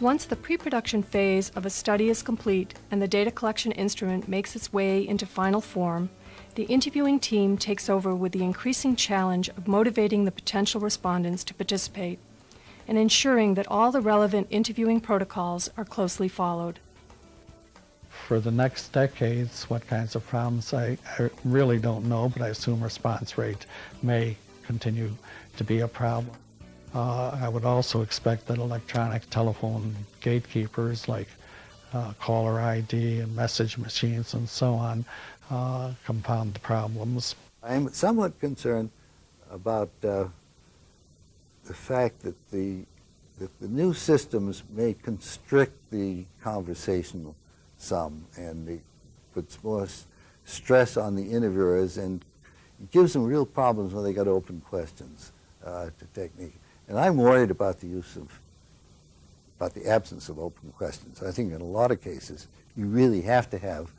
Once the pre-production phase of a study is complete and the data collection instrument makes its way into final form, the interviewing team takes over with the increasing challenge of motivating the potential respondents to participate and ensuring that all the relevant interviewing protocols are closely followed. For the next decades, what kinds of problems, I really don't know, but I assume response rate may continue to be a problem. I would also expect that electronic telephone gatekeepers like caller ID and message machines and so on compound the problems. I'm somewhat concerned about the fact that the new systems may constrict the conversational some, and it puts more stress on the interviewers and it gives them real problems when they got open questions to technique. And I'm worried about the absence of open questions. I think in a lot of cases you really have to have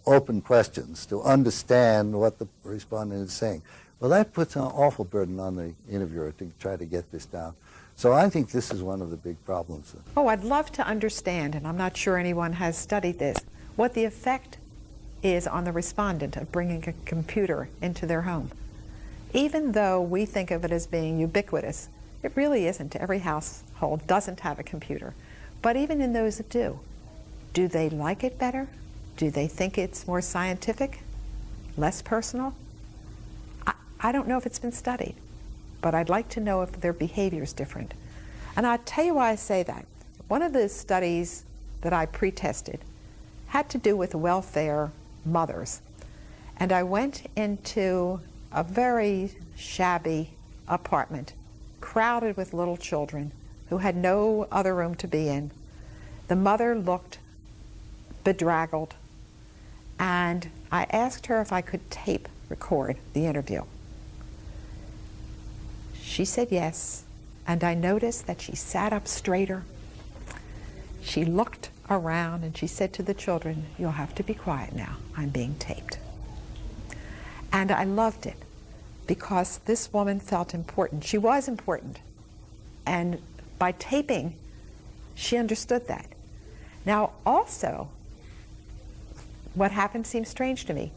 open questions to understand what the respondent is saying. Well, that puts an awful burden on the interviewer to try to get this down. So I think this is one of the big problems. Oh, I'd love to understand, and I'm not sure anyone has studied this, what the effect is on the respondent of bringing a computer into their home. Even though we think of it as being ubiquitous, it really isn't. Every household doesn't have a computer. But even in those that do they like it better? Do they think it's more scientific, less personal? I don't know if it's been studied, but I'd like to know if their behavior is different. And I'll tell you why I say that. One of the studies that I pre-tested had to do with welfare mothers. And I went into a very shabby apartment, crowded with little children who had no other room to be in. The mother looked bedraggled, and I asked her if I could tape record the interview. She said yes, and I noticed that she sat up straighter. She looked around and she said to the children, "You'll have to be quiet now. I'm being taped." And I loved it because this woman felt important. She was important. And by taping, she understood that. Now, also, what happened seemed strange to me.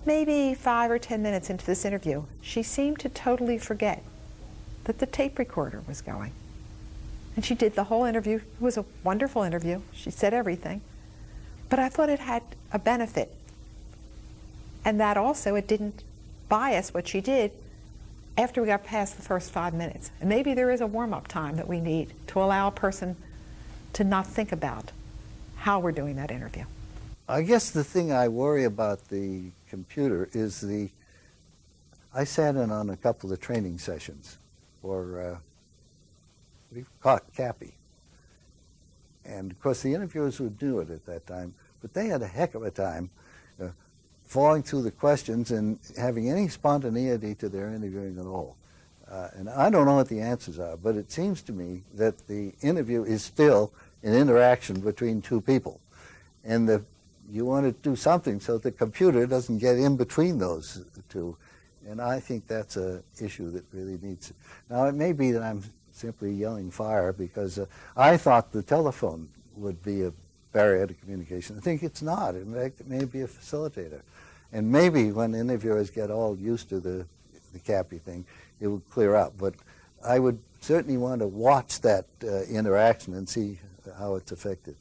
Maybe 5 or 10 minutes into this interview, she seemed to totally forget that the tape recorder was going. And she did the whole interview. It was a wonderful interview. She said everything. But I thought it had a benefit. And that also, it didn't bias what she did after we got past the first 5 minutes. And maybe there is a warm-up time that we need to allow a person to not think about how we're doing that interview. I guess the thing I worry about the computer is I sat in on a couple of training sessions for we caught CAPI. And of course the interviewers would do it at that time, but they had a heck of a time falling through the questions and having any spontaneity to their interviewing at all. And I don't know what the answers are, but it seems to me that the interview is still an interaction between two people. And you want to do something so the computer doesn't get in between those two. And I think that's an issue that really needs. Now, it may be that I'm simply yelling fire because I thought the telephone would be a barrier to communication. I think it's not. In fact, it may be a facilitator. And maybe when interviewers get all used to the CAPI thing, it will clear up. But I would certainly want to watch that interaction and see how it's affected.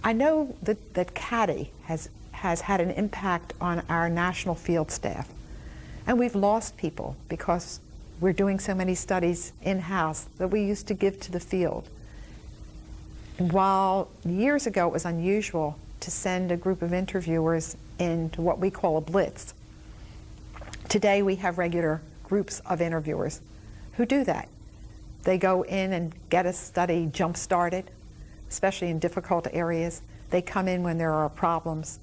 I know that CADI has had an impact on our national field staff. And we've lost people because we're doing so many studies in-house that we used to give to the field. And while years ago it was unusual to send a group of interviewers into what we call a blitz, today we have regular groups of interviewers who do that. They go in and get a study jump-started, especially in difficult areas. They come in when there are problems.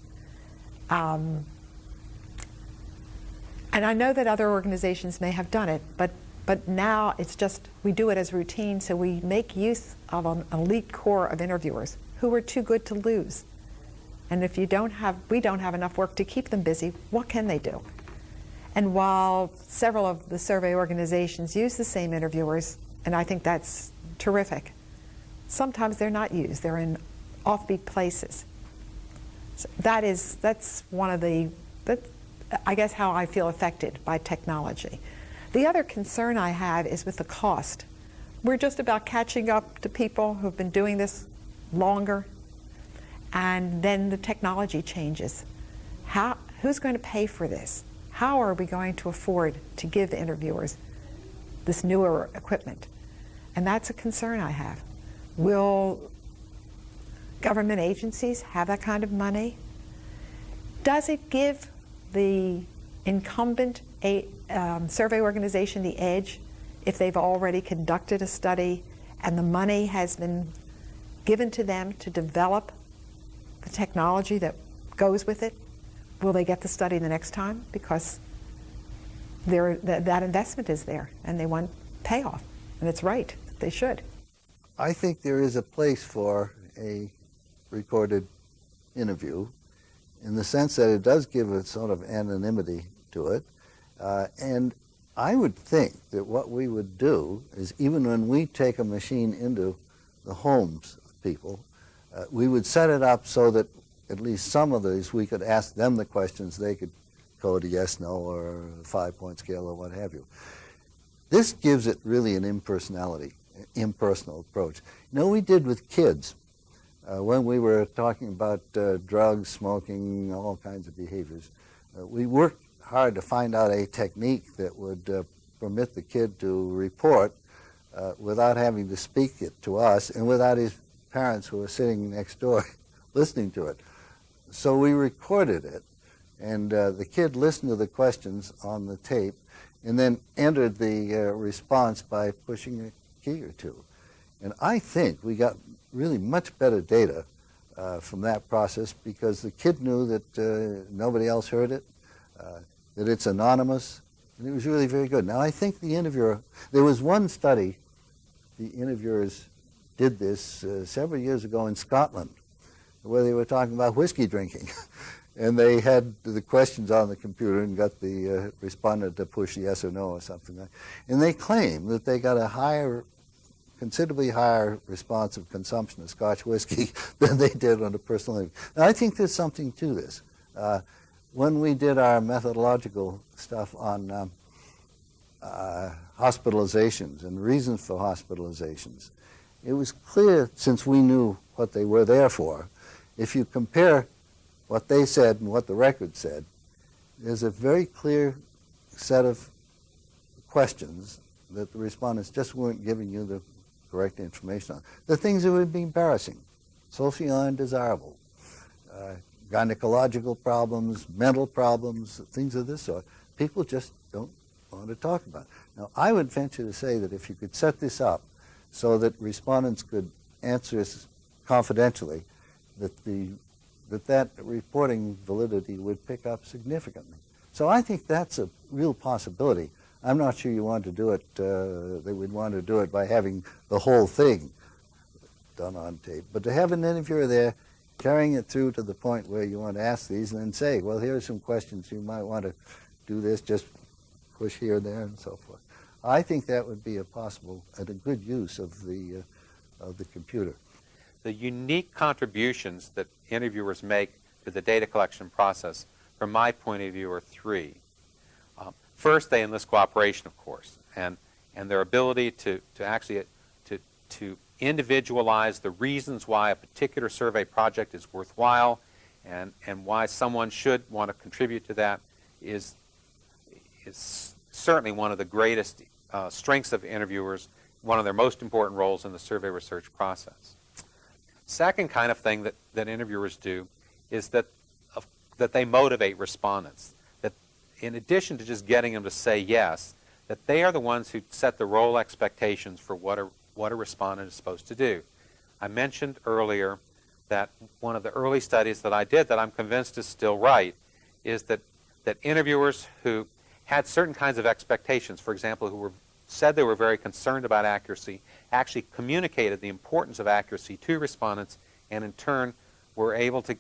And I know that other organizations may have done it, but now it's just, we do it as routine, so we make use of an elite core of interviewers who are too good to lose. And if we don't have enough work to keep them busy, what can they do? And while several of the survey organizations use the same interviewers, and I think that's terrific, sometimes they're not used. They're in offbeat places. So that's one of I guess how I feel affected by technology. The other concern I have is with the cost. We're just about catching up to people who've been doing this longer, and then the technology changes. Who's going to pay for this? How are we going to afford to give the interviewers this newer equipment? And that's a concern I have. Will government agencies have that kind of money? Does it give the incumbent survey organization the edge if they've already conducted a study and the money has been given to them to develop the technology that goes with it? Will they get the study the next time because that investment is there and they want payoff? And it's right, they should. I think there is a place for a recorded interview in the sense that it does give a sort of anonymity to it. And I would think that what we would do is, even when we take a machine into the homes of people, we would set it up so that at least some of these we could ask them the questions. They could code a yes, no, or a 5-point scale or what have you. This gives it really an impersonal approach. You know, we did with kids when we were talking about drugs, smoking, all kinds of behaviors. We worked hard to find out a technique that would permit the kid to report without having to speak it to us and without his parents who were sitting next door listening to it. So we recorded it, and the kid listened to the questions on the tape and then entered the response by pushing a key or two. And I think we got really much better data from that process because the kid knew that nobody else heard it, that it's anonymous, and it was really very good. Now, I think the interviewer, there was one study, the interviewers did this several years ago in Scotland, where they were talking about whiskey drinking. And they had the questions on the computer and got the respondent to push yes or no or something like that. And they claimed that they got a considerably higher response of consumption of Scotch whiskey than they did on a personal interview. Now, I think there's something to this. When we did our methodological stuff on hospitalizations and reasons for hospitalizations, it was clear, since we knew what they were there for, if you compare what they said and what the record said, there's a very clear set of questions that the respondents just weren't giving you the correct information on. The things that would be embarrassing, socially undesirable, gynecological problems, mental problems, things of this sort, people just don't want to talk about. Now, I would venture to say that if you could set this up so that respondents could answer us confidentially, that reporting validity would pick up significantly. So I think that's a real possibility. I'm not sure you want to do it, they would want to do it by having the whole thing done on tape. But to have an interviewer there carrying it through to the point where you want to ask these and then say, well, here are some questions, you might want to do this, just push here, there, and so forth. I think that would be a possible and a good use of the computer. The unique contributions that interviewers make to the data collection process, from my point of view, are three. First, they enlist cooperation, of course, and their ability to actually to individualize the reasons why a particular survey project is worthwhile and why someone should want to contribute to that is certainly one of the greatest strengths of interviewers, one of their most important roles in the survey research process. Second kind of thing that interviewers do is that they motivate respondents. That in addition to just getting them to say yes, that they are the ones who set the role expectations for what a respondent is supposed to do. I mentioned earlier that one of the early studies that I did that I'm convinced is still right is that interviewers who had certain kinds of expectations, for example, who said they were very concerned about accuracy, actually communicated the importance of accuracy to respondents, and in turn were able to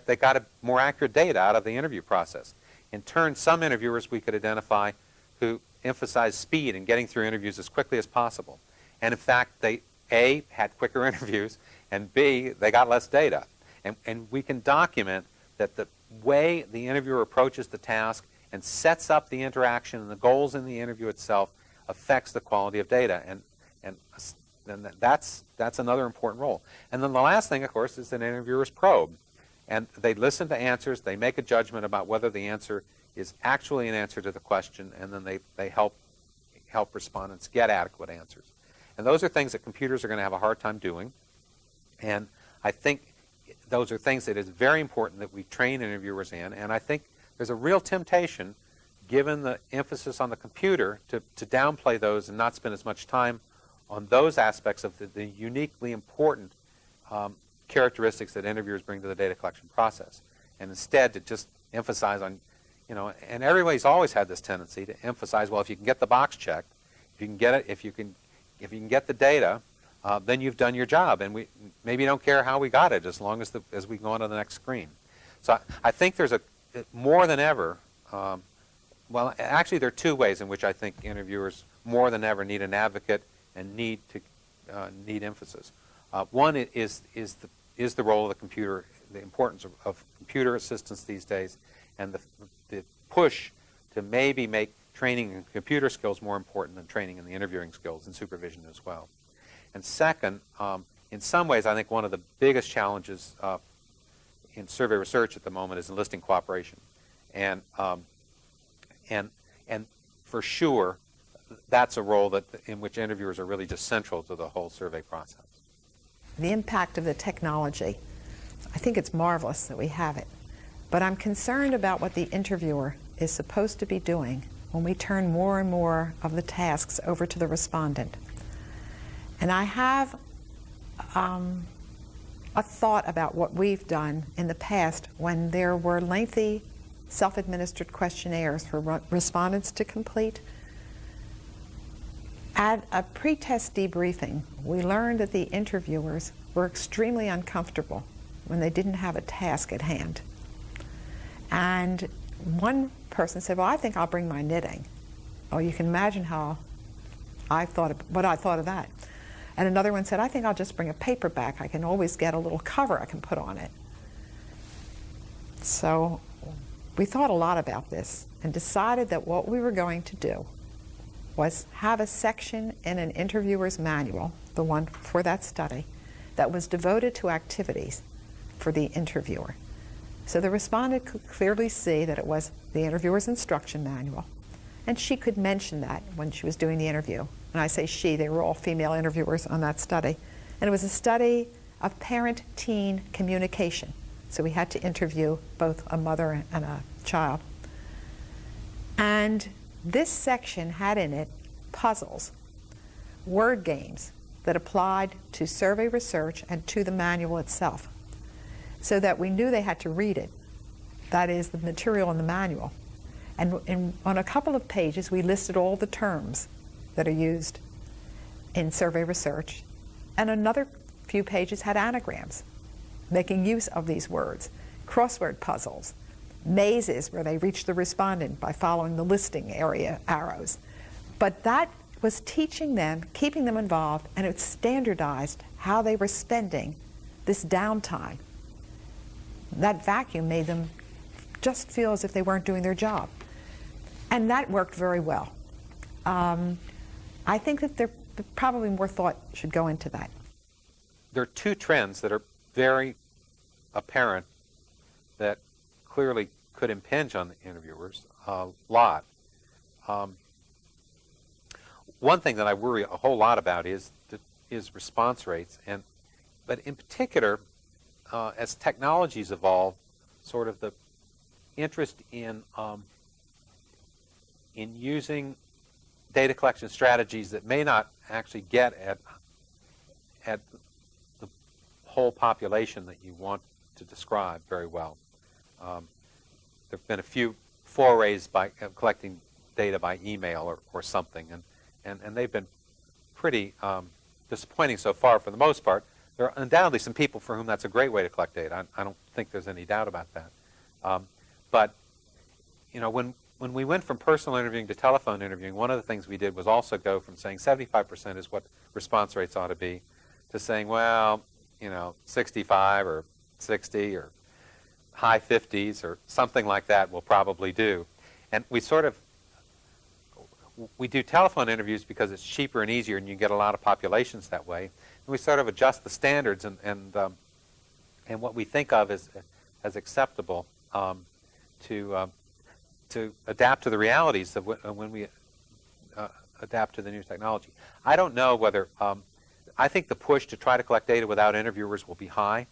they got a more accurate data out of the interview process. In turn, some interviewers we could identify who emphasized speed and getting through interviews as quickly as possible. And in fact, they A, had quicker interviews, and B, they got less data. And we can document that the way the interviewer approaches the task and sets up the interaction and the goals in the interview itself affects the quality of data. And that's another important role. And then the last thing, of course, is an interviewer's probe. And they listen to answers, they make a judgment about whether the answer is actually an answer to the question, and then they help respondents get adequate answers. And those are things that computers are going to have a hard time doing. And I think those are things that is very important that we train interviewers in. And I think there's a real temptation, given the emphasis on the computer, to downplay those and not spend as much time on those aspects of the uniquely important characteristics that interviewers bring to the data collection process. And instead to just emphasize on, and everybody's always had this tendency to emphasize, well, if you can get the box checked, if you can get it, if you can get the data, then you've done your job, and we maybe don't care how we got it as long as we go on to the next screen. So I think there's more than ever. Well, actually, there are two ways in which I think interviewers more than ever need an advocate and need emphasis. One is the role of the computer, the importance of computer assistance these days, and the push to maybe make training in computer skills more important than training in the interviewing skills and supervision as well. And second, in some ways, I think one of the biggest challenges in survey research at the moment is enlisting cooperation. And for sure, that's a role in which interviewers are really just central to the whole survey process. The impact of the technology, I think it's marvelous that we have it. But I'm concerned about what the interviewer is supposed to be doing when we turn more and more of the tasks over to the respondent. And I have a thought about what we've done in the past when there were lengthy self-administered questionnaires for respondents to complete. At a pre-test debriefing, we learned that the interviewers were extremely uncomfortable when they didn't have a task at hand. And one person said, well, I think I'll bring my knitting. Oh, you can imagine how what I thought of that. And another one said, I think I'll just bring a paperback. I can always get a little cover I can put on it. So we thought a lot about this and decided that what we were going to do was have a section in an interviewer's manual, the one for that study, that was devoted to activities for the interviewer. So the respondent could clearly see that it was the interviewer's instruction manual, and she could mention that when she was doing the interview. And I say she, they were all female interviewers on that study. And it was a study of parent-teen communication. So we had to interview both a mother and a child. And this section had in it puzzles, word games that applied to survey research and to the manual itself, so that we knew they had to read it. That is the material in the manual. And on a couple of pages, we listed all the terms that are used in survey research, and another few pages had anagrams, making use of these words, crossword puzzles, mazes where they reach the respondent by following the listing area arrows. But that was teaching them, keeping them involved, and it standardized how they were spending this downtime. That vacuum made them just feel as if they weren't doing their job. And that worked very well. I think that there probably more thought should go into that. There are two trends that are very apparent that clearly could impinge on the interviewers a lot. One thing that I worry a whole lot about is response rates, but in particular, as technologies evolve, sort of the interest in using data collection strategies that may not actually get at the whole population that you want to describe very well. There have been a few forays by collecting data by email or something, and they've been pretty disappointing so far for the most part. There are undoubtedly some people for whom that's a great way to collect data. I don't think there's any doubt about that. But when we went from personal interviewing to telephone interviewing, one of the things we did was also go from saying 75% is what response rates ought to be, to saying, well, 65 or 60 or high 50s or something like that will probably do. And we do telephone interviews because it's cheaper and easier, and you get a lot of populations that way. And we sort of adjust the standards and what we think of as acceptable to adapt to the realities of when we adapt to the new technology. I don't know whether I think the push to try to collect data without interviewers will be high.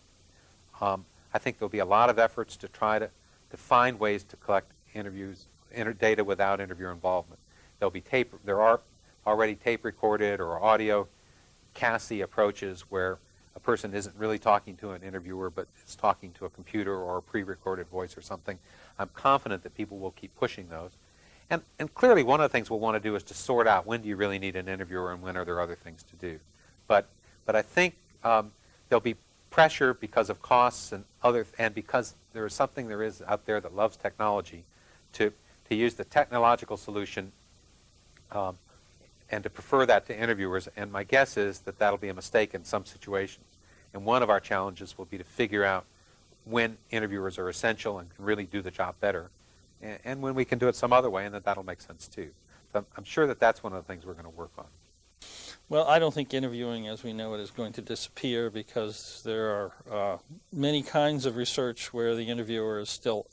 I think there'll be a lot of efforts to try to find ways to collect data without interviewer involvement. There are already tape recorded or audio CASI approaches where a person isn't really talking to an interviewer but is talking to a computer or a pre-recorded voice or something. I'm confident that people will keep pushing those. And clearly one of the things we'll want to do is to sort out when do you really need an interviewer and when are there other things to do. But I think there'll be pressure because of costs and because there is out there that loves technology to use the technological solution and to prefer that to interviewers. And my guess is that that'll be a mistake in some situations. And one of our challenges will be to figure out when interviewers are essential and can really do the job better, and when we can do it some other way, and that'll make sense too. So I'm sure that that's one of the things we're going to work on. Well, I don't think interviewing as we know it is going to disappear, because there are many kinds of research where the interviewer is still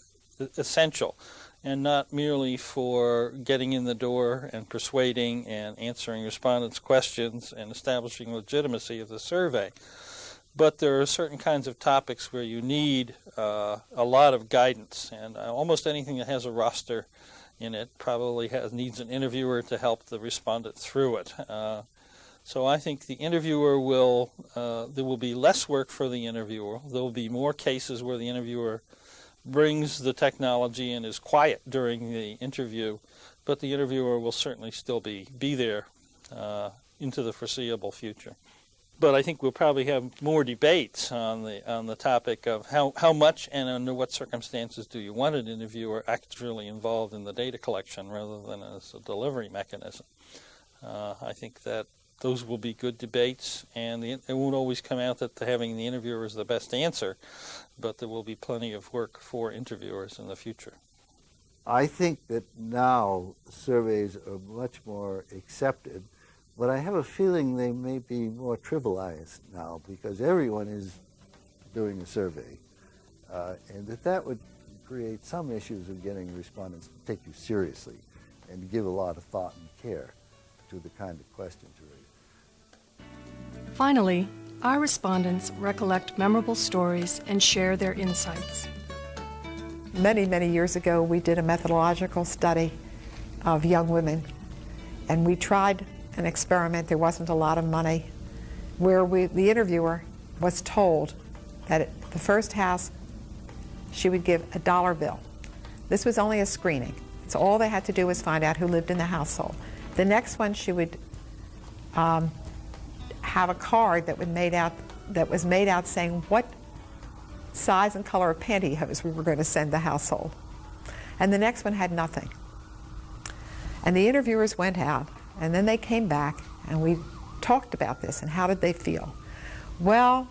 essential, and not merely for getting in the door and persuading and answering respondents' questions and establishing legitimacy of the survey. But there are certain kinds of topics where you need a lot of guidance, and almost anything that has a roster in it probably needs an interviewer to help the respondent through it. So I think the interviewer there will be less work for the interviewer. There will be more cases where the interviewer brings the technology and is quiet during the interview, but the interviewer will certainly still be there into the foreseeable future. But I think we'll probably have more debates on the topic of how much and under what circumstances do you want an interviewer actually involved in the data collection rather than as a delivery mechanism. I think that those will be good debates, and it won't always come out that having the interviewer is the best answer, but there will be plenty of work for interviewers in the future. I think that now surveys are much more accepted, but I have a feeling they may be more trivialized now because everyone is doing a survey, and that would create some issues of getting respondents to take you seriously and to give a lot of thought and care to the kind of questions you raise. Finally, our respondents recollect memorable stories and share their insights. Many, many years ago, we did a methodological study of young women, and we tried an experiment. There wasn't a lot of money, where the interviewer was told that at the first house she would give a $1 bill. This was only a screening, so all they had to do was find out who lived in the household. The next one, she would have a card that was made out saying what size and color of pantyhose we were going to send the household. And the next one had nothing. And the interviewers went out, and then they came back, and we talked about this, and how did they feel? Well,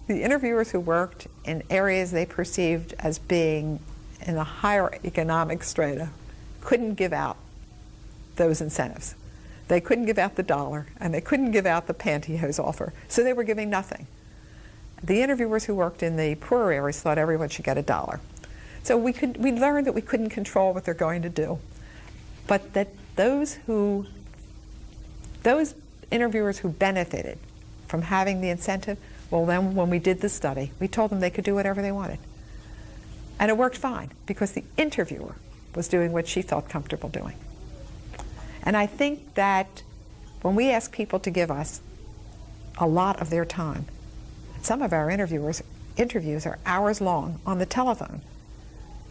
the interviewers who worked in areas they perceived as being in a higher economic strata couldn't give out those incentives. They couldn't give out the $1, and they couldn't give out the pantyhose offer, so they were giving nothing. The interviewers who worked in the poorer areas thought everyone should get $1. So we learned that we couldn't control what they're going to do, but that those interviewers who benefited from having the incentive, well, then when we did the study, we told them they could do whatever they wanted. And it worked fine, because the interviewer was doing what she felt comfortable doing. And I think that when we ask people to give us a lot of their time, some of our interviews are hours long on the telephone,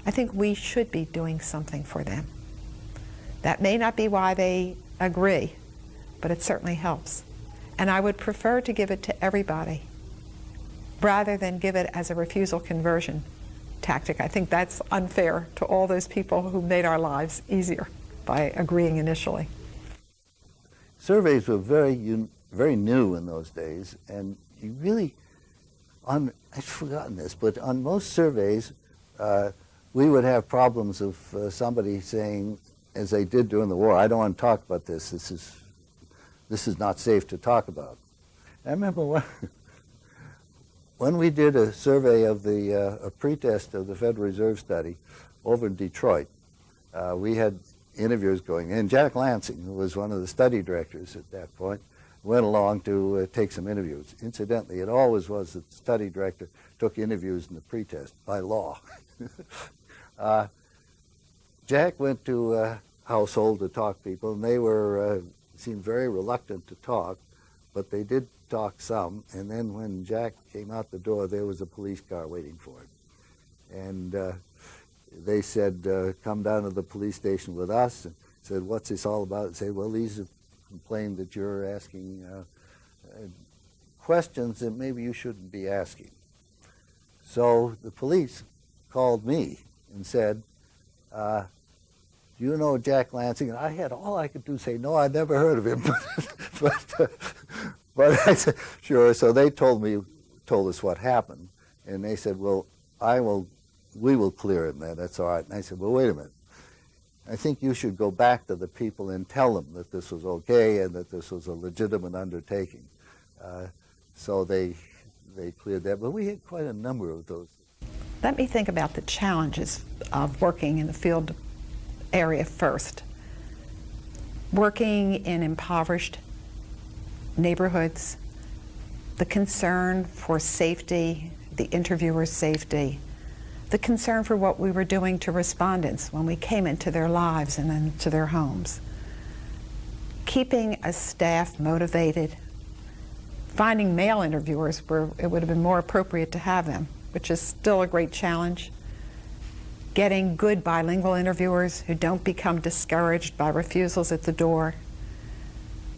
I think we should be doing something for them. That may not be why they agree, but it certainly helps. And I would prefer to give it to everybody rather than give it as a refusal conversion tactic. I think that's unfair to all those people who made our lives easier by agreeing initially. Surveys were very very new in those days, and you really, I've forgotten this, but on most surveys, we would have problems of somebody saying, as they did during the war, I don't want to talk about this. This is not safe to talk about. I remember when we did a survey of a pretest of the Federal Reserve study over in Detroit, we had interviewers going in. Jack Lansing, who was one of the study directors at that point, went along to take some interviews. Incidentally, it always was that the study director took interviews in the pretest by law. Jack went to a household to talk to people, and they seemed very reluctant to talk, but they did talk some. And then when Jack came out the door, there was a police car waiting for him. And they said, come down to the police station with us. And said, what's this all about? And said, well, these have complained that you're asking questions that maybe you shouldn't be asking. So the police called me and said, do you know Jack Lansing? And I had all I could do say, no, I never heard of him. but I said, sure. So they told us what happened. And they said, well, we will clear him then, that's all right. And I said, well, wait a minute. I think you should go back to the people and tell them that this was okay and that this was a legitimate undertaking. So they cleared that, but we had quite a number of those. Let me think about the challenges of working in the field area first. Working in impoverished neighborhoods, the concern for safety, the interviewer's safety, the concern for what we were doing to respondents when we came into their lives and into their homes. Keeping a staff motivated, finding male interviewers where it would have been more appropriate to have them, which is still a great challenge. Getting good bilingual interviewers who don't become discouraged by refusals at the door.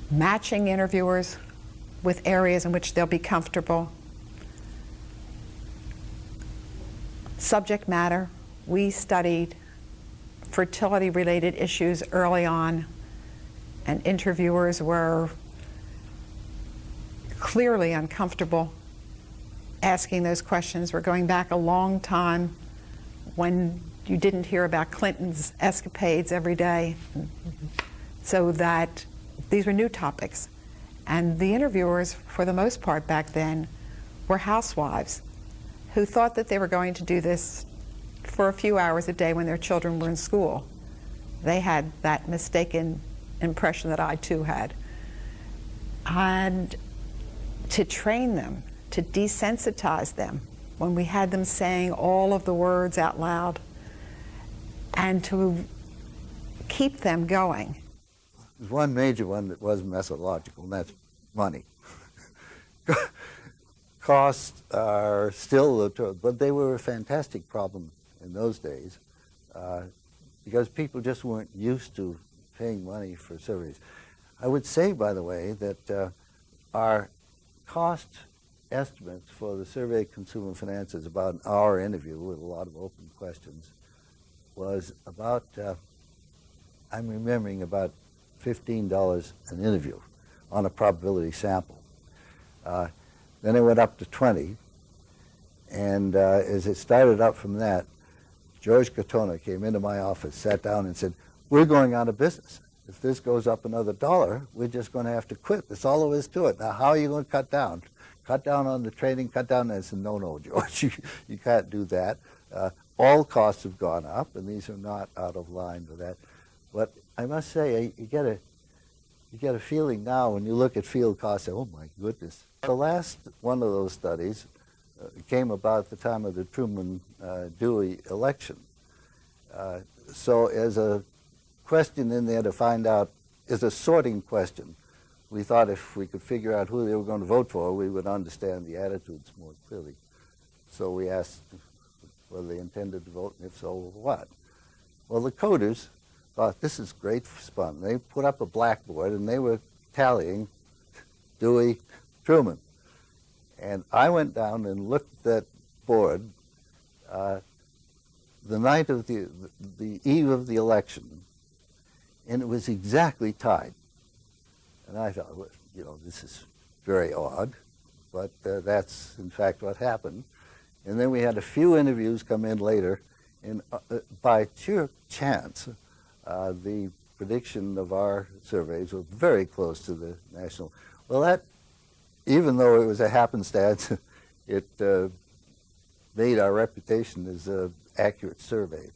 Matching interviewers with areas in which they'll be comfortable. Subject matter, we studied fertility-related issues early on, and interviewers were clearly uncomfortable asking those questions. We're going back a long time when you didn't hear about Clinton's escapades every day, so that these were new topics. And the interviewers, for the most part back then, were housewives who thought that they were going to do this for a few hours a day when their children were in school. They had that mistaken impression that I too had. And to train them, to desensitize them when we had them saying all of the words out loud, and to keep them going. There's one major one that was methodological, and that's money. Costs are still, but they were a fantastic problem in those days because people just weren't used to paying money for surveys. I would say, by the way, that our cost estimates for the survey of consumer finances, about an hour interview with a lot of open questions, was about, I'm remembering, about $15 an interview on a probability sample. Then it went up to 20, and as it started up from that, George Katona came into my office, sat down and said, we're going out of business. If this goes up another $1, we're just going to have to quit. That's all there is to it. Now, how are you going to cut down? Cut down on the training, cut down. And I said, no, George, you can't do that. All costs have gone up, and these are not out of line with that. But I must say, you get a feeling now when you look at field costs, say, oh my goodness. The last one of those studies came about at the time of the Truman-Dewey election. So as a question in there to find out, is a sorting question. We thought if we could figure out who they were going to vote for, we would understand the attitudes more clearly. So we asked whether they intended to vote, and if so, what? Well, the coders thought, this is great fun. They put up a blackboard, and they were tallying Dewey, Truman. And I went down and looked at that board the night of the eve of the election, and it was exactly tied. And I thought, this is very odd, but that's in fact what happened. And then we had a few interviews come in later, and by sheer chance, the prediction of our surveys were very close to the national. Well, that, even though it was a happenstance, it made our reputation as an accurate survey.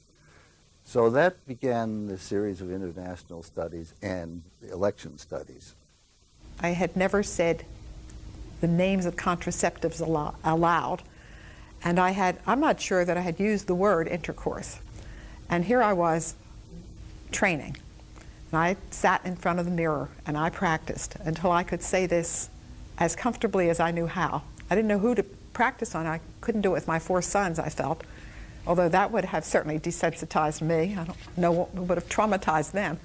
So that began the series of international studies and election studies. I had never said the names of contraceptives aloud, and I'm not sure that I had used the word intercourse. And here I was training, and I sat in front of the mirror and I practiced until I could say this as comfortably as I knew how. I didn't know who to practice on. I couldn't do it with my 4 sons, I felt, although that would have certainly desensitized me. I don't know what would have traumatized them.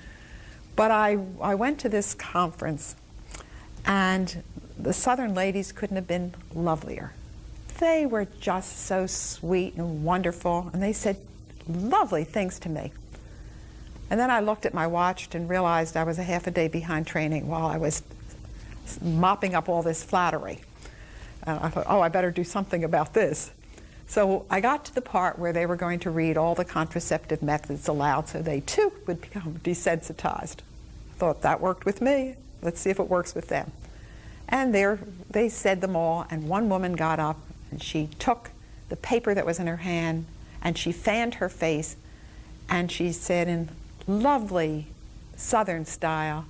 But I went to this conference, and the Southern ladies couldn't have been lovelier. They were just so sweet and wonderful, and they said lovely things to me. And then I looked at my watch and realized I was a half a day behind training while I was mopping up all this flattery. And I thought, oh, I better do something about this. So I got to the part where they were going to read all the contraceptive methods aloud so they too would become desensitized. I thought that worked with me. Let's see if it works with them. And there they said them all, and one woman got up and she took the paper that was in her hand and she fanned her face and she said in lovely Southern style,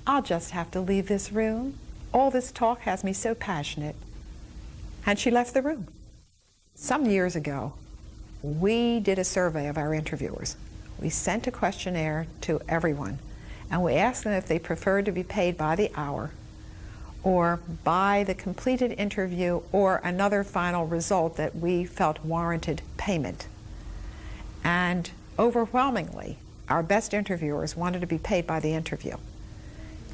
"I'll just have to leave this room. All this talk has me so passionate." And she left the room. Some years ago, we did a survey of our interviewers. We sent a questionnaire to everyone, and we asked them if they preferred to be paid by the hour or by the completed interview or another final result that we felt warranted payment. And overwhelmingly, our best interviewers wanted to be paid by the interview.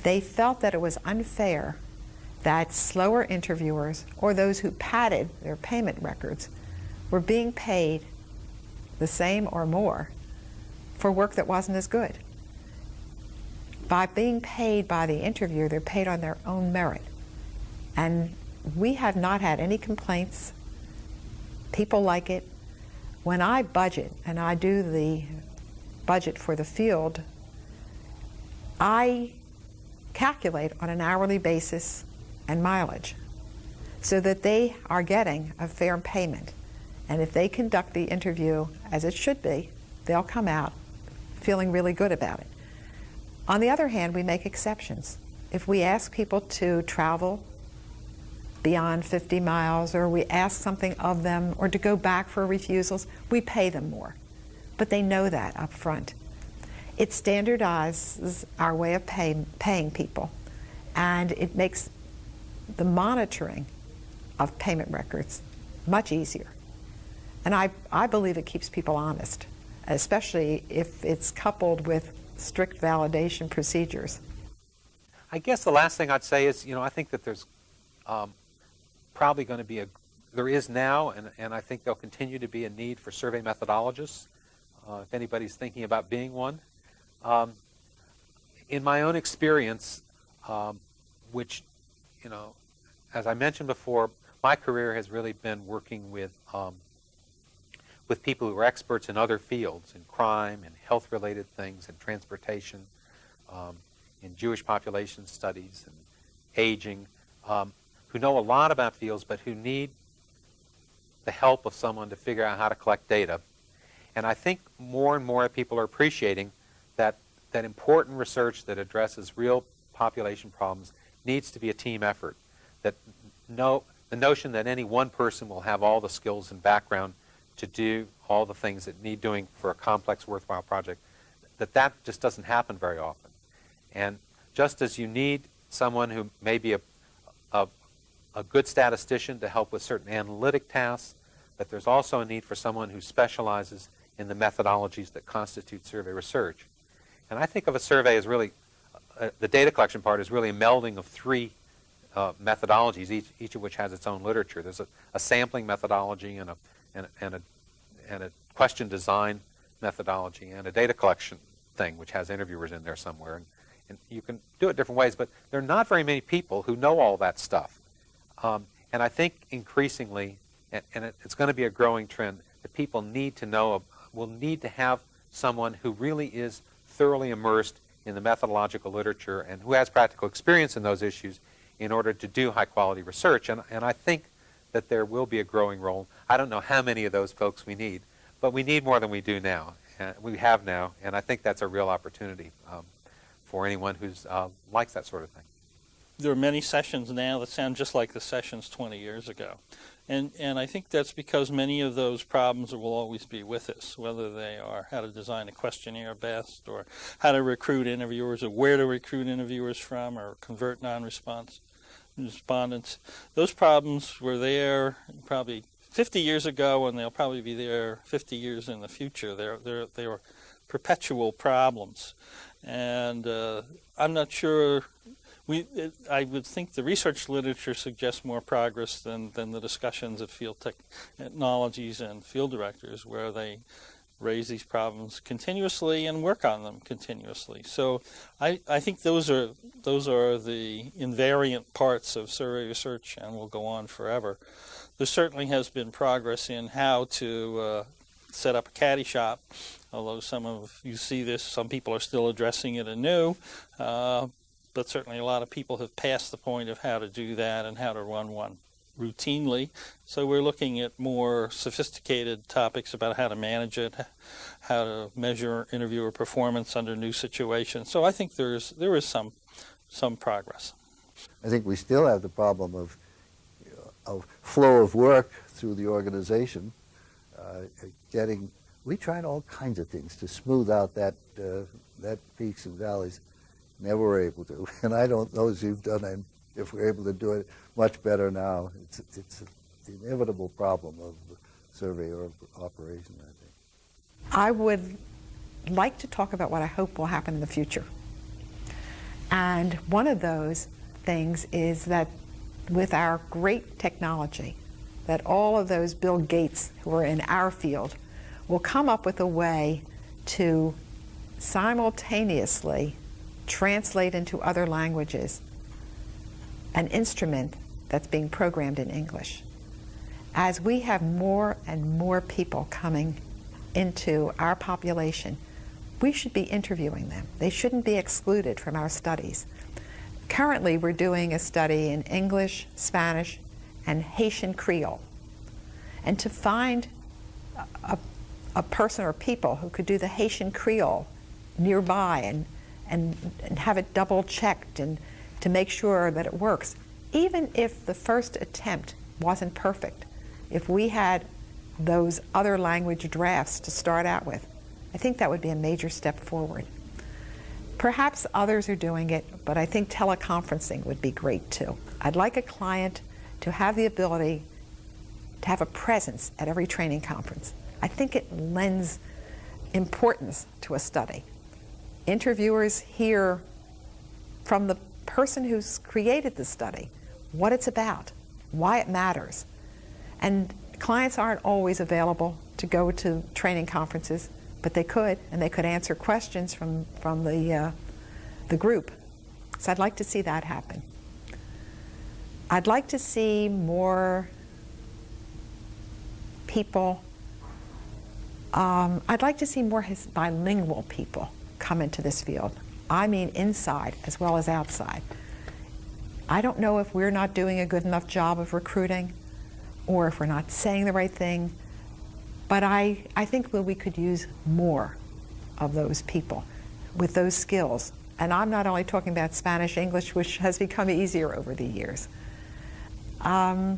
They felt that it was unfair that slower interviewers or those who padded their payment records were being paid the same or more for work that wasn't as good. By being paid by the interviewer, they're paid on their own merit. And we have not had any complaints. People like it. When I budget, and I do the budget for the field, I calculate on an hourly basis and mileage so that they are getting a fair payment. And if they conduct the interview as it should be, they'll come out feeling really good about it. On the other hand, we make exceptions. If we ask people to travel beyond 50 miles, or we ask something of them, or to go back for refusals, we pay them more. But they know that up front. It standardizes our way of paying people, and it makes the monitoring of payment records much easier. And I believe it keeps people honest, especially if it's coupled with strict validation procedures. I guess the last thing I'd say is, I think that there's probably going to be there is now, and I think there'll continue to be a need for survey methodologists, if anybody's thinking about being one. In my own experience, which, as I mentioned before, my career has really been working with people who are experts in other fields, in crime, in health-related things, in transportation, in Jewish population studies, and aging, who know a lot about fields, but who need the help of someone to figure out how to collect data. And I think more and more people are appreciating that important research that addresses real population problems needs to be a team effort. That the notion that any one person will have all the skills and background to do all the things that need doing for a complex, worthwhile project, that just doesn't happen very often. And just as you need someone who may be a good statistician to help with certain analytic tasks, that there's also a need for someone who specializes in the methodologies that constitute survey research. And I think of a survey as really, the data collection part is really a melding of three methodologies, each of which has its own literature. There's a sampling methodology and a question design methodology and a data collection thing, which has interviewers in there somewhere. And you can do it different ways, but there are not very many people who know all that stuff. And I think increasingly, and it's going to be a growing trend, that people need to know, will need to have someone who really is thoroughly immersed in the methodological literature and who has practical experience in those issues in order to do high-quality research. And I think that there will be a growing role. I don't know how many of those folks we need, but we need more than we do now. We have now, and I think that's a real opportunity for anyone who likes that sort of thing. There are many sessions now that sound just like the sessions 20 years ago. And I think that's because many of those problems will always be with us, whether they are how to design a questionnaire best, or how to recruit interviewers, or where to recruit interviewers from, or convert non-respondents. Those problems were there probably 50 years ago, and they'll probably be there 50 years in the future. They were perpetual problems. And I'm not sure... I would think the research literature suggests more progress than the discussions of field technologies and field directors, where they raise these problems continuously and work on them continuously. So I think those are the invariant parts of survey research and will go on forever. There certainly has been progress in how to set up a caddy shop, although some of you see this, some people are still addressing it anew. But certainly a lot of people have passed the point of how to do that and how to run one routinely. So we're looking at more sophisticated topics about how to manage it, how to measure interviewer performance under new situations. So I think there is some progress. I think we still have the problem of flow of work through the organization. We tried all kinds of things to smooth out that peaks and valleys. Never were able to, and I don't know as you've done it, if we're able to do it much better now. It's the inevitable problem of survey or operation, I think. I would like to talk about what I hope will happen in the future. And one of those things is that with our great technology, that all of those Bill Gates who are in our field will come up with a way to simultaneously translate into other languages an instrument that's being programmed in English. As we have more and more people coming into our population, we should be interviewing them. They shouldn't be excluded from our studies. Currently, we're doing a study in English, Spanish, and Haitian Creole. And to find a person or people who could do the Haitian Creole nearby and have it double-checked and to make sure that it works. Even if the first attempt wasn't perfect, if we had those other language drafts to start out with, I think that would be a major step forward. Perhaps others are doing it, but I think teleconferencing would be great too. I'd like a client to have the ability to have a presence at every training conference. I think it lends importance to a study. Interviewers hear from the person who's created the study what it's about, why it matters. And clients aren't always available to go to training conferences, but they could, and they could answer questions from the group. So I'd like to see that happen. I'd like to see more people, I'd like to see more bilingual people come into this field. I mean inside as well as outside. I don't know if we're not doing a good enough job of recruiting or if we're not saying the right thing, but I think we could use more of those people with those skills. And I'm not only talking about Spanish, English, which has become easier over the years. I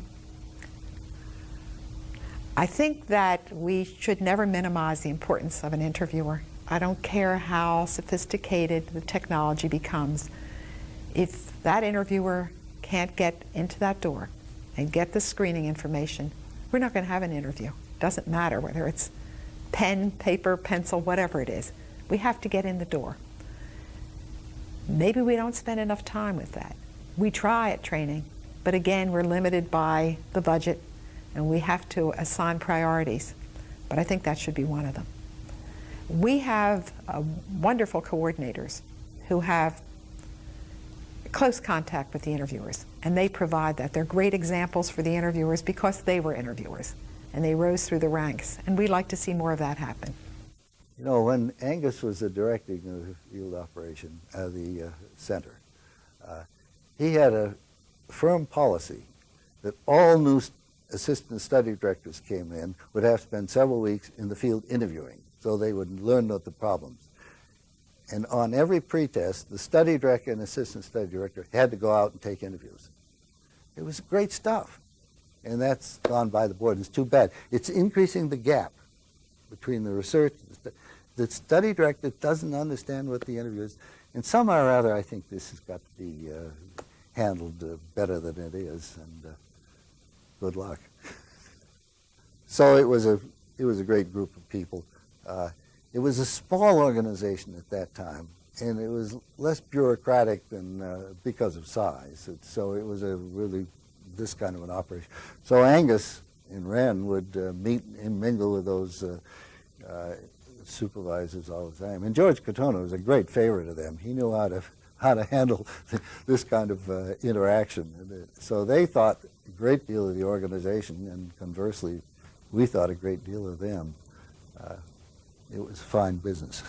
think that we should never minimize the importance of an interviewer. I don't care how sophisticated the technology becomes. If that interviewer can't get into that door and get the screening information, we're not going to have an interview. Doesn't matter whether it's pen, paper, pencil, whatever it is. We have to get in the door. Maybe we don't spend enough time with that. We try at training, but again, we're limited by the budget and we have to assign priorities. But I think that should be one of them. We have wonderful coordinators who have close contact with the interviewers, and they provide that. They're great examples for the interviewers because they were interviewers, and they rose through the ranks, and we'd like to see more of that happen. You know, when Angus was directing the field operation, the center, he had a firm policy that all new assistant study directors came in would have to spend several weeks in the field interviewing, so they would learn about the problems. And on every pretest, the study director and assistant study director had to go out and take interviews. It was great stuff, and that's gone by the board. It's too bad. It's increasing the gap between the research. The study director doesn't understand what the interview is, and somehow or other, I think this has got to be handled better than it is. And good luck. So it was a great group of people. It was a small organization at that time, and it was less bureaucratic than because of size. So it was a really this kind of an operation. So Angus in Wren would meet and mingle with those supervisors all the time. And George Katona was a great favorite of them. He knew how to handle this kind of interaction. So they thought a great deal of the organization, and conversely, we thought a great deal of them. It was fine business.